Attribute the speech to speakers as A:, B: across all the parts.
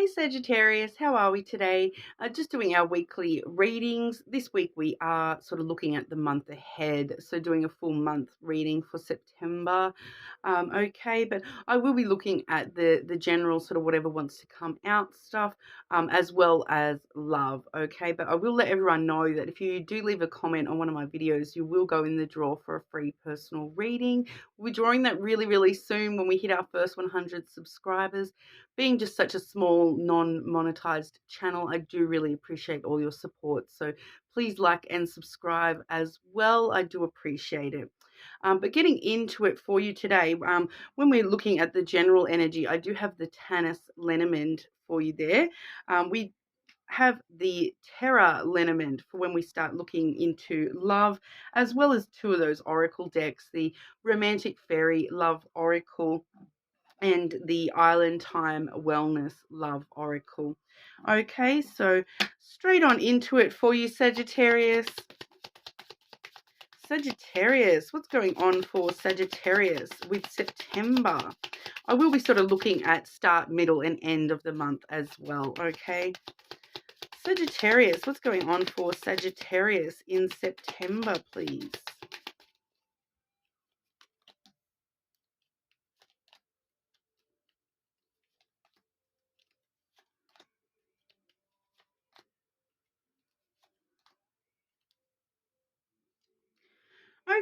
A: Hey Sagittarius, how are we today? Just doing our weekly readings. This week we are sort of looking at the month ahead, so doing a full month reading for September. Okay, but I will be looking at the general sort of whatever wants to come out stuff, as well as love. Okay, but I will let everyone know that if you do leave a comment on one of my videos, you will go in the draw for a free personal reading. We're drawing that really, really soon when we hit our first 100 subscribers. Being just such a small non-monetized channel, I do really appreciate all your support. So please like and subscribe as well. I do appreciate it. But getting into it for you today, when we're looking at the general energy, I do have the Tanis Lenormand for you there. We have the Terra Lenormand for when we start looking into love, as well as two of those oracle decks, the Romantic Fairy Love Oracle and the Island Time Wellness Love Oracle. Okay, so straight on into it for you, Sagittarius. Sagittarius, what's going on for Sagittarius with September? I will be sort of looking at start, middle, and end of the month as well, okay? Sagittarius, what's going on for Sagittarius in September, please?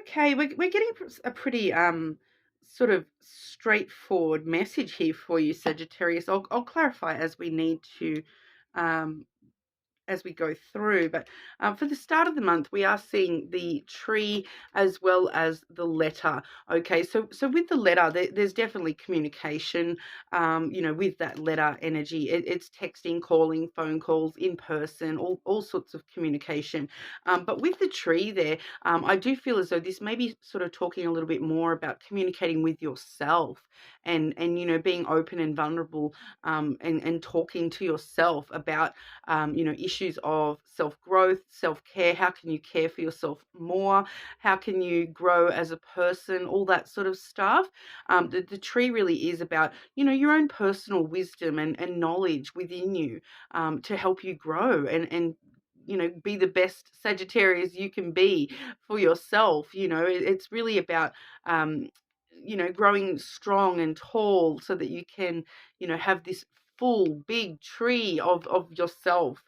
A: Okay, we're getting a pretty sort of straightforward message here for you, Sagittarius. I'll clarify as we need to, um, as we go through. But for the start of the month, we are seeing the tree as well as the letter. Okay, so with the letter, there's definitely communication. With that letter energy, it's texting, calling, phone calls, in person, all sorts of communication. But with the tree there, I do feel as though this may be sort of talking a little bit more about communicating with yourself and being open and vulnerable, and talking to yourself about issues of self-growth, self-care. How can you care for yourself more? How can you grow as a person? All that sort of stuff. The tree really is about, your own personal wisdom and knowledge within you, to help you grow and be the best Sagittarius you can be for yourself. It's really about, growing strong and tall so that you can, have this full big tree of yourself.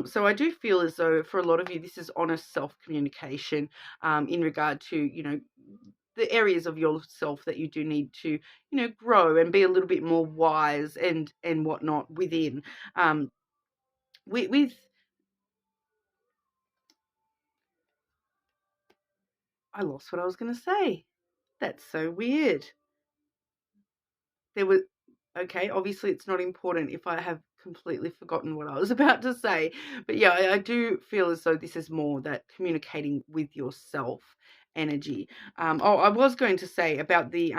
A: So I do feel as though for a lot of you, this is honest self-communication, in regard to, the areas of yourself that you do need to, grow and be a little bit more wise and whatnot within. With I lost what I was going to say. That's so weird. There was Okay, obviously it's not important if I have completely forgotten what I was about to say. But yeah, I do feel as though this is more that communicating with yourself energy. I was going to say about the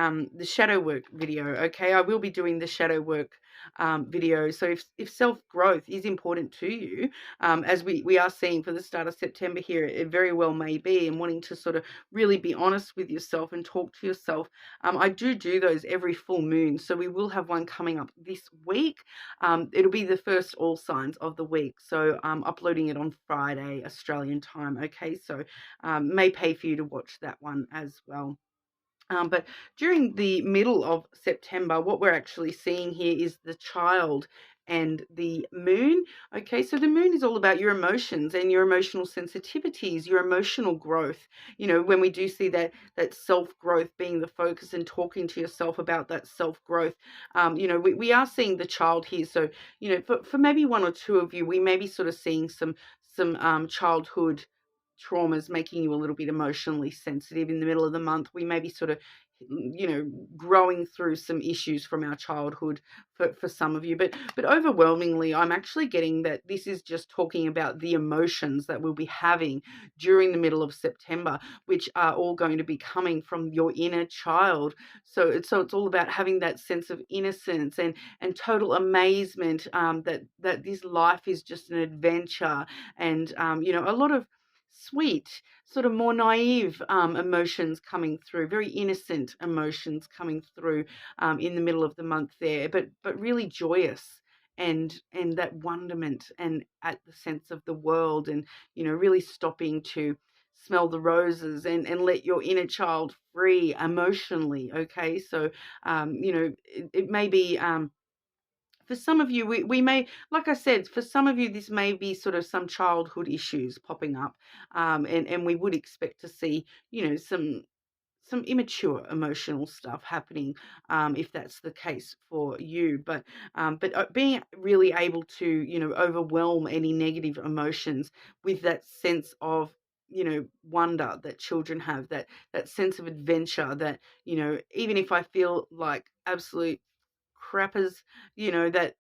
A: shadow work video. Okay, I will be doing the shadow work video. So if self-growth is important to you, as we are seeing for the start of September here, it very well may be, and wanting to sort of really be honest with yourself and talk to yourself. I do those every full moon. So we will have one coming up this week. It'll be the first all signs of the week. So I'm uploading it on Friday, Australian time. Okay, so may pay for you to watch that one as well. But during the middle of September, what we're actually seeing here is the child and the moon. Okay, so the moon is all about your emotions and your emotional sensitivities, your emotional growth. When we do see that self-growth being the focus and talking to yourself about that self-growth, we are seeing the child here. So, for maybe one or two of you, we may be sort of seeing some childhood traumas making you a little bit emotionally sensitive in the middle of the month. We may be sort of, growing through some issues from our childhood for some of you. But overwhelmingly, I'm actually getting that this is just talking about the emotions that we'll be having during the middle of September, which are all going to be coming from your inner child. So it's all about having that sense of innocence and total amazement, that this life is just an adventure, and a lot of sweet, sort of more naive emotions coming through, very innocent emotions coming through, in the middle of the month there, but really joyous and that wonderment and at the sense of the world, and really stopping to smell the roses and let your inner child free emotionally. Okay, so it may be for some of you, we may, like I said, for some of you, this may be sort of some childhood issues popping up, and we would expect to see, some immature emotional stuff happening, if that's the case for you. But being really able to, overwhelm any negative emotions with that sense of, wonder that children have, that sense of adventure, that, even if I feel like absolute crappers, that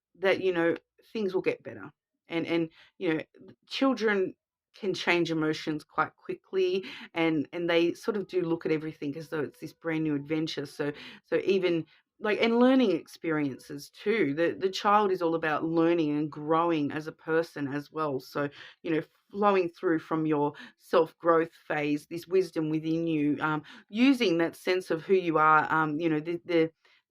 A: things will get better. And you know children can change emotions quite quickly, and they sort of do look at everything as though it's this brand new adventure. So even like, and learning experiences too, the child is all about learning and growing as a person as well. So flowing through from your self growth phase, this wisdom within you, using that sense of who you are,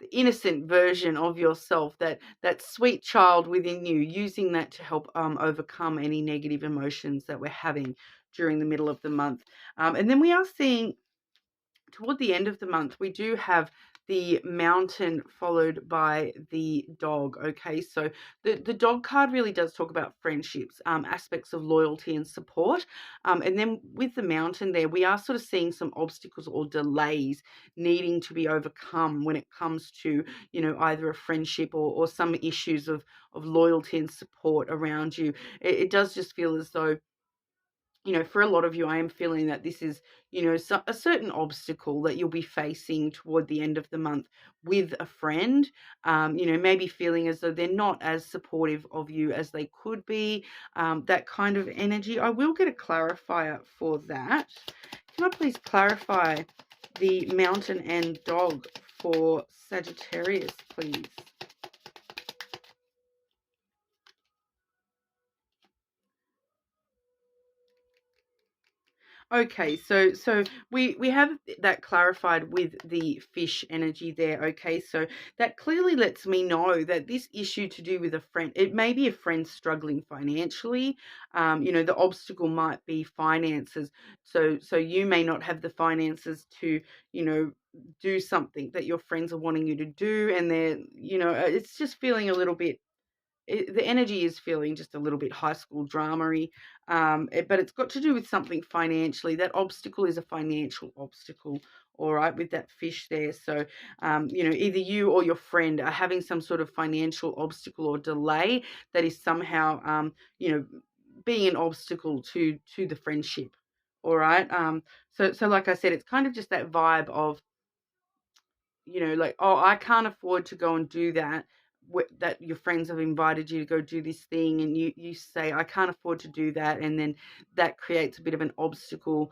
A: the innocent version of yourself, that sweet child within you, using that to help overcome any negative emotions that we're having during the middle of the month. And then we are seeing toward the end of the month, we do have the mountain followed by the dog. Okay, so the dog card really does talk about friendships, aspects of loyalty and support. And then with the mountain there, we are sort of seeing some obstacles or delays needing to be overcome when it comes to, either a friendship or some issues of loyalty and support around you. It does just feel as though, for a lot of you, I am feeling that this is, a certain obstacle that you'll be facing toward the end of the month with a friend, maybe feeling as though they're not as supportive of you as they could be, that kind of energy. I will get a clarifier for that. Can I please clarify the mountain and dog for Sagittarius, please? Okay, so we have that clarified with the fish energy there. Okay, so that clearly lets me know that this issue to do with a friend, it may be a friend struggling financially. The obstacle might be finances. So you may not have the finances to, do something that your friends are wanting you to do, and they're, it's just feeling a little bit, the energy is feeling just a little bit high school dramery, but it's got to do with something financially. That obstacle is a financial obstacle, all right, with that fish there. So, either you or your friend are having some sort of financial obstacle or delay that is somehow, being an obstacle to the friendship, all right. So like I said, it's kind of just that vibe of, like, oh, I can't afford to go and do that. That your friends have invited you to go do this thing, and you say, I can't afford to do that, and then that creates a bit of an obstacle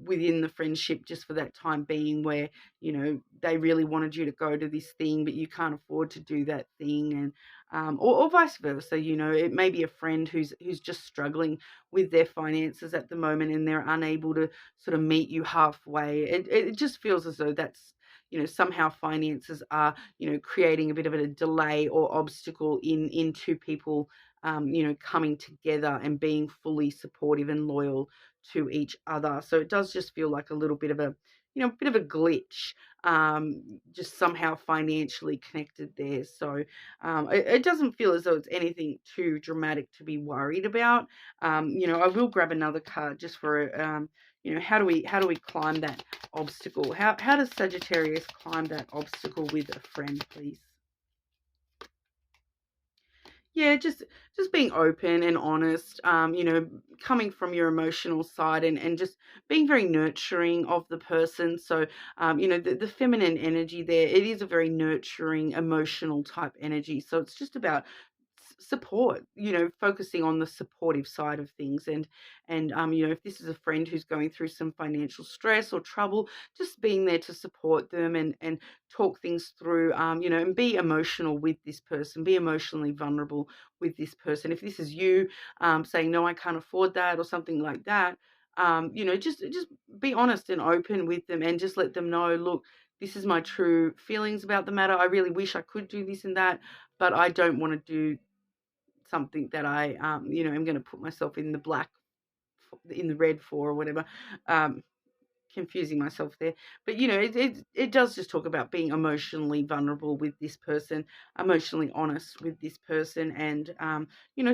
A: within the friendship just for that time being, where they really wanted you to go to this thing, but you can't afford to do that thing, and or vice versa. It may be a friend who's just struggling with their finances at the moment, and they're unable to sort of meet you halfway. It just feels as though that's, somehow finances are, creating a bit of a delay or obstacle in two people, coming together and being fully supportive and loyal to each other. So it does just feel like a little bit of a, bit of a glitch, just somehow financially connected there. So it doesn't feel as though it's anything too dramatic to be worried about. I will grab another card just for, how do we climb that obstacle? How does Sagittarius climb that obstacle with a friend, please? Yeah, just being open and honest, coming from your emotional side, and just being very nurturing of the person. So, the feminine energy there, it is a very nurturing, emotional type energy. So it's just about support, focusing on the supportive side of things. And if this is a friend who's going through some financial stress or trouble, just being there to support them, and talk things through, and be emotional with this person, be emotionally vulnerable with this person. If this is you, saying, no, I can't afford that, or something like that, just be honest and open with them, and just let them know, look, this is my true feelings about the matter. I really wish I could do this and that, but I don't want to do something that I, am going to put myself in the black, in the red for, or whatever. Confusing myself there, but it does just talk about being emotionally vulnerable with this person, emotionally honest with this person, and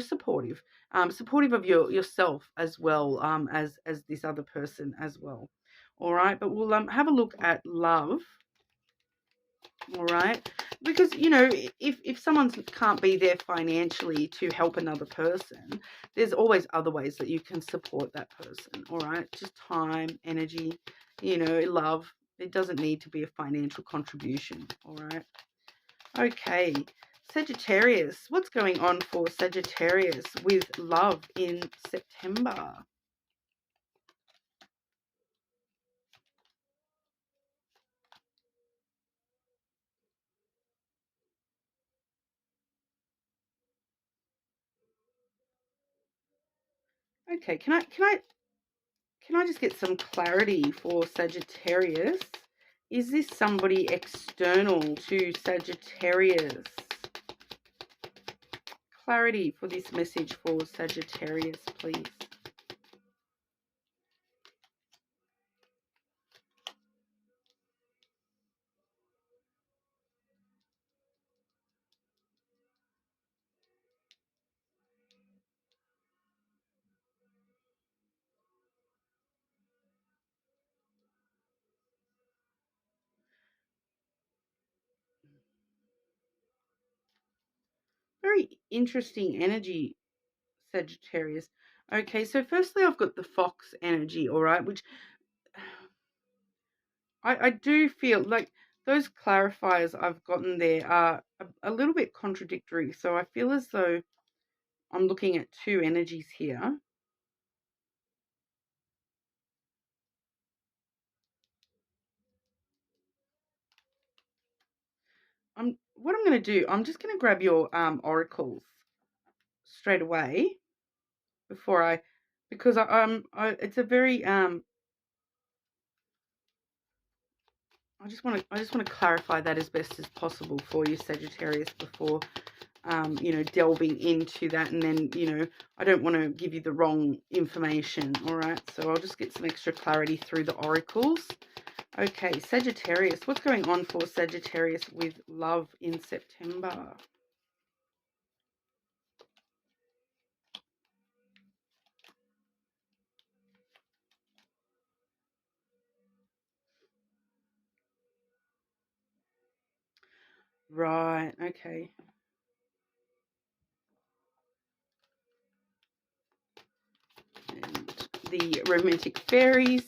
A: supportive, supportive of yourself as well, as this other person as well. All right, but we'll have a look at love. All right, because if someone can't be there financially to help another person, there's always other ways that you can support that person. All right, just time, energy, love. It doesn't need to be a financial contribution. All right. Okay, Sagittarius, what's going on for Sagittarius with love in September? Okay, can I just get some clarity for Sagittarius? Is this somebody external to Sagittarius? Clarity for this message for Sagittarius, please. Very interesting energy, Sagittarius. Okay, so firstly I've got the fox energy, all right, which I do feel like those clarifiers I've gotten there are a little bit contradictory. So I feel as though I'm looking at two energies here. What I'm going to do, I'm just going to grab your oracles straight away before because it's a very I just want to clarify that as best as possible for you, Sagittarius, before delving into that, and then I don't want to give you the wrong information. All right, so I'll just get some extra clarity through the oracles. Okay, Sagittarius, what's going on for Sagittarius with love in September? Right, okay. And the romantic fairies.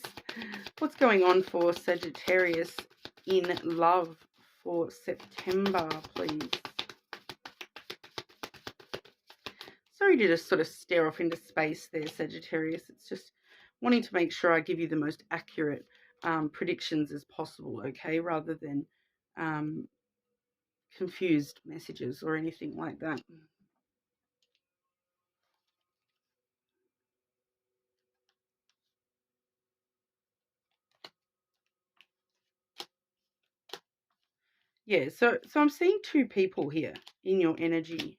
A: What's going on for Sagittarius in love for September, please? Sorry to just sort of stare off into space there, Sagittarius. It's just wanting to make sure I give you the most accurate predictions as possible, okay, rather than confused messages or anything like that. Yeah, so I'm seeing two people here in your energy.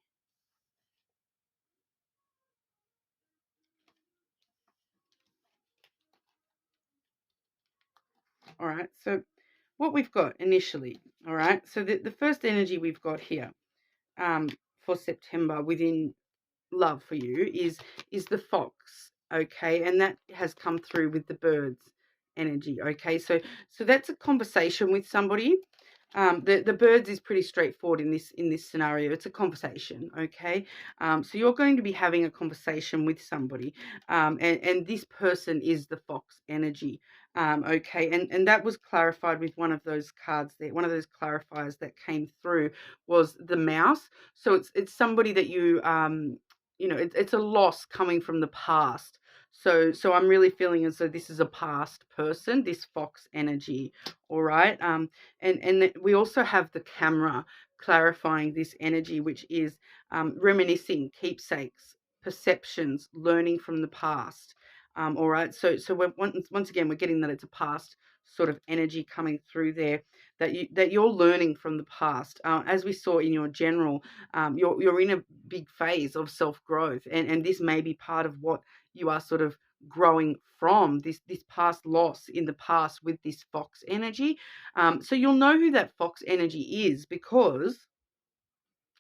A: All right, so what we've got initially, all right, so the first energy we've got here for September within love for you is the fox, okay, and that has come through with the birds energy, okay, so that's a conversation with somebody. The birds is pretty straightforward in this scenario. It's a conversation, okay. So you're going to be having a conversation with somebody, and this person is the fox energy, okay. And that was clarified with one of those cards there. One of those clarifiers that came through was the mouse. So it's somebody that it's a loss coming from the past. So I'm really feeling as though this is a past person, this fox energy. All right. And we also have the camera clarifying this energy, which is reminiscing, keepsakes, perceptions, learning from the past. All right. So once again, we're getting that it's a past sort of energy coming through there that you're learning from the past. As we saw in your general, you're in a big phase of self growth, and this may be part of what you are sort of growing from this past loss in the past with this fox energy. So you'll know who that fox energy is because.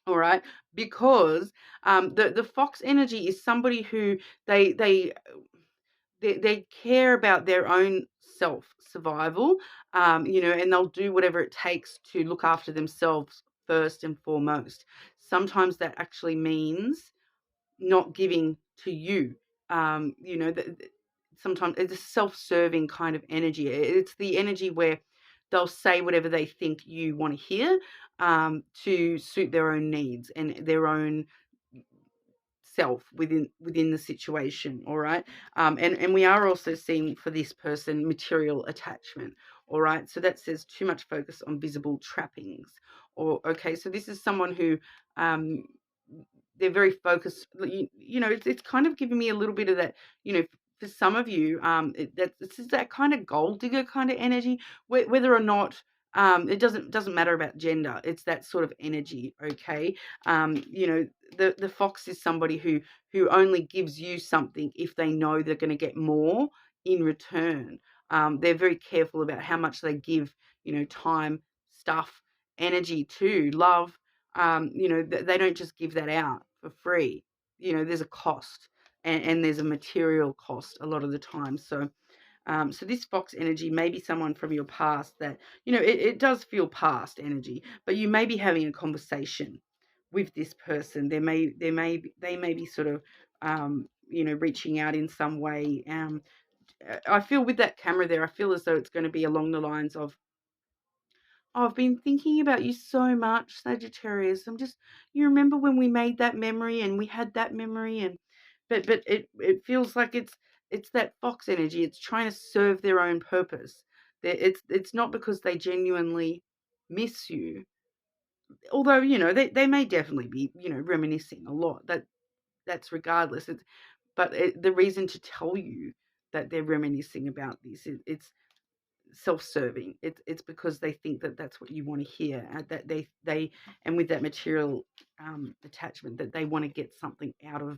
A: All right, because the fox energy is somebody who they care about their own self survival, and they'll do whatever it takes to look after themselves first and foremost. Sometimes that actually means not giving to you. Sometimes it's a self-serving kind of energy. It's the energy where they'll say whatever they think you want to hear, to suit their own needs and their own self within the situation. All right, and we are also seeing for this person material attachment. All right, so that says too much focus on visible trappings. Or okay, so this is someone who um they're very focused. It's kind of giving me a little bit of that. For some of you, this is that kind of gold digger kind of energy. Whether or not it doesn't matter about gender. It's that sort of energy. Okay, the fox is somebody who only gives you something if they know they're going to get more in return. They're very careful about how much they give. Time, stuff, energy to love. They don't just give that out for free. There's a cost, and there's a material cost a lot of the time. So this fox energy may be someone from your past that, it does feel past energy, but you may be having a conversation with this person. They may be sort of, reaching out in some way. I feel with that camera there, I feel as though it's going to be along the lines of, "Oh, I've been thinking about you so much, Sagittarius. You remember when we made that memory and we had that memory, and but it feels like it's that fox energy. It's trying to serve their own purpose. It's not because they genuinely miss you, although they may definitely be reminiscing a lot. That's regardless. The reason to tell you that they're reminiscing about this it's self-serving. It's because they think that that's what you want to hear, that they and with that material attachment, that they want to get something out of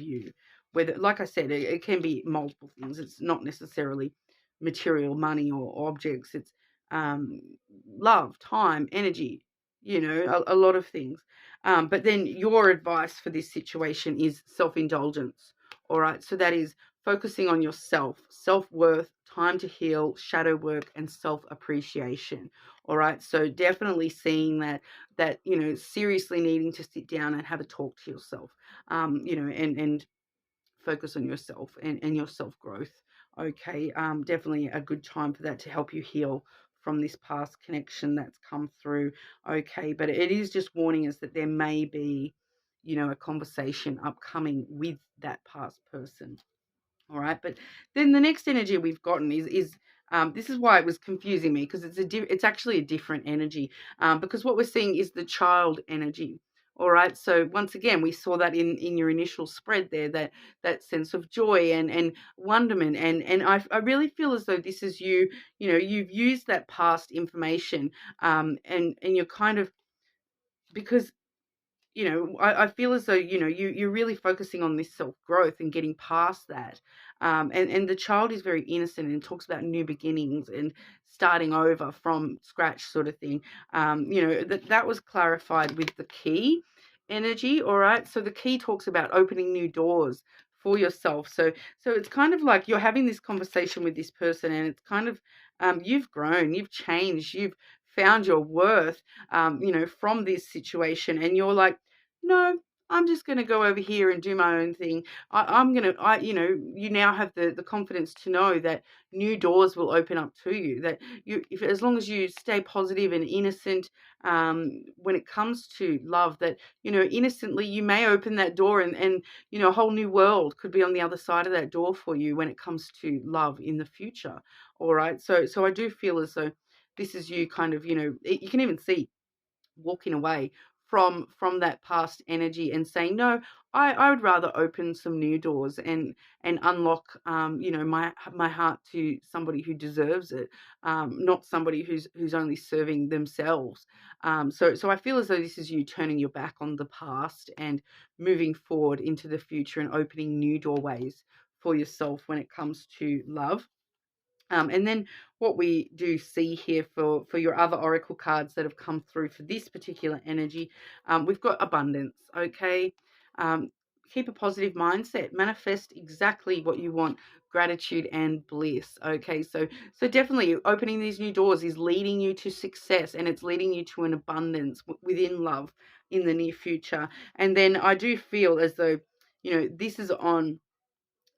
A: you. Whether, like I said, it can be multiple things. It's not necessarily material, money, or objects. It's um, love, time, energy. A lot of things. But then your advice for this situation is self-indulgence. All right, so that is focusing on yourself, self-worth, time to heal, shadow work, and self-appreciation. All right, so definitely seeing that seriously needing to sit down and have a talk to yourself, and focus on yourself and your self-growth. Okay, definitely a good time for that to help you heal from this past connection that's come through. Okay, but it is just warning us that there may be, a conversation upcoming with that past person. All right, but then the next energy we've gotten is this is why it was confusing me, because it's actually a different energy, because what we're seeing is the child energy. All right, so once again we saw that in your initial spread there, that sense of joy and wonderment, and I really feel as though this is you. You've used that past information, and you're kind of, because I feel as though, you're really focusing on this self-growth and getting past that. And the child is very innocent and talks about new beginnings and starting over from scratch sort of thing. That was clarified with the key energy. All right. So the key talks about opening new doors for yourself. So it's kind of like you're having this conversation with this person, and it's kind of, you've grown, you've changed, you've found your worth, from this situation, and you're like, no, I'm just going to go over here and do my own thing. You now have the confidence to know that new doors will open up to you, that if as long as you stay positive and innocent, when it comes to love, that, innocently you may open that door, and a whole new world could be on the other side of that door for you when it comes to love in the future. All right. So I do feel as though this is you kind of, you can even see walking away from that past energy and saying, no, I would rather open some new doors and unlock, my heart to somebody who deserves it, not somebody who's only serving themselves. So I feel as though this is you turning your back on the past and moving forward into the future and opening new doorways for yourself when it comes to love. And then what we do see here for your other oracle cards that have come through for this particular energy, we've got abundance, okay? Keep a positive mindset, manifest exactly what you want, gratitude and bliss, okay? So definitely opening these new doors is leading you to success, and it's leading you to an abundance within love in the near future. And then I do feel as though, this is on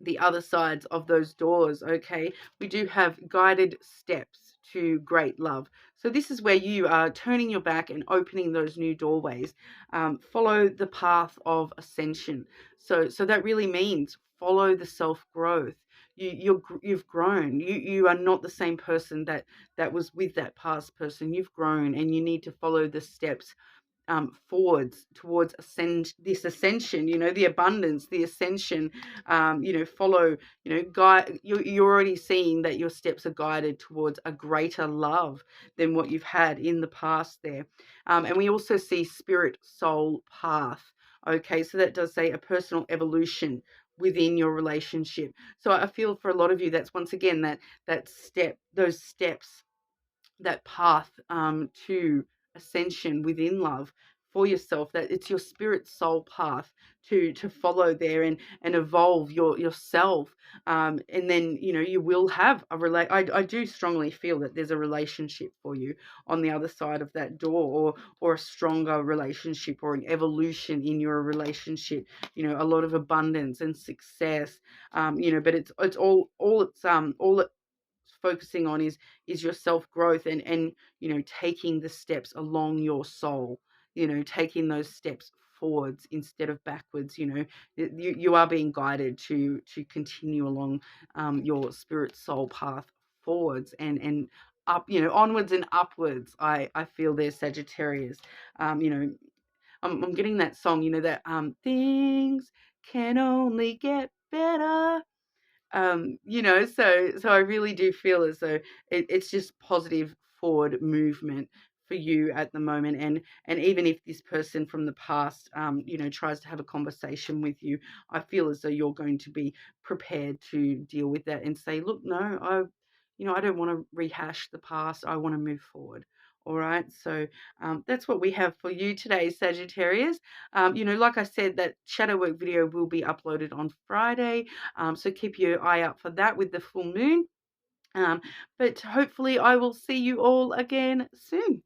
A: the other sides of those doors, okay? We do have guided steps to great love. So this is where you are turning your back and opening those new doorways. Follow the path of ascension. So that really means follow the self-growth. You've grown. You are not the same person that was with that past person. You've grown, and you need to follow the steps forwards towards this ascension, the abundance, the ascension. Follow, guide. You're already seeing that your steps are guided towards a greater love than what you've had in the past there. And we also see spirit soul path. Okay, so that does say a personal evolution within your relationship. So I feel for a lot of you, that's once again those steps, that path to ascension within love for yourself, that it's your spirit soul path to follow there and evolve yourself, and then you will have I do strongly feel that there's a relationship for you on the other side of that door, or a stronger relationship, or an evolution in your relationship, a lot of abundance and success, but it's all it's focusing on is your self-growth, and taking the steps along your soul, taking those steps forwards instead of backwards. You are being guided to continue along your spirit soul path forwards and up, onwards and upwards. I feel there's Sagittarius. I'm getting that song, that things can only get better. So I really do feel as though it's just positive forward movement for you at the moment. And even if this person from the past, tries to have a conversation with you, I feel as though you're going to be prepared to deal with that and say, look, no, I don't want to rehash the past. I want to move forward. All right, so that's what we have for you today, Sagittarius. Like I said, that shadow work video will be uploaded on Friday, so keep your eye out for that with the full moon. But hopefully I will see you all again soon.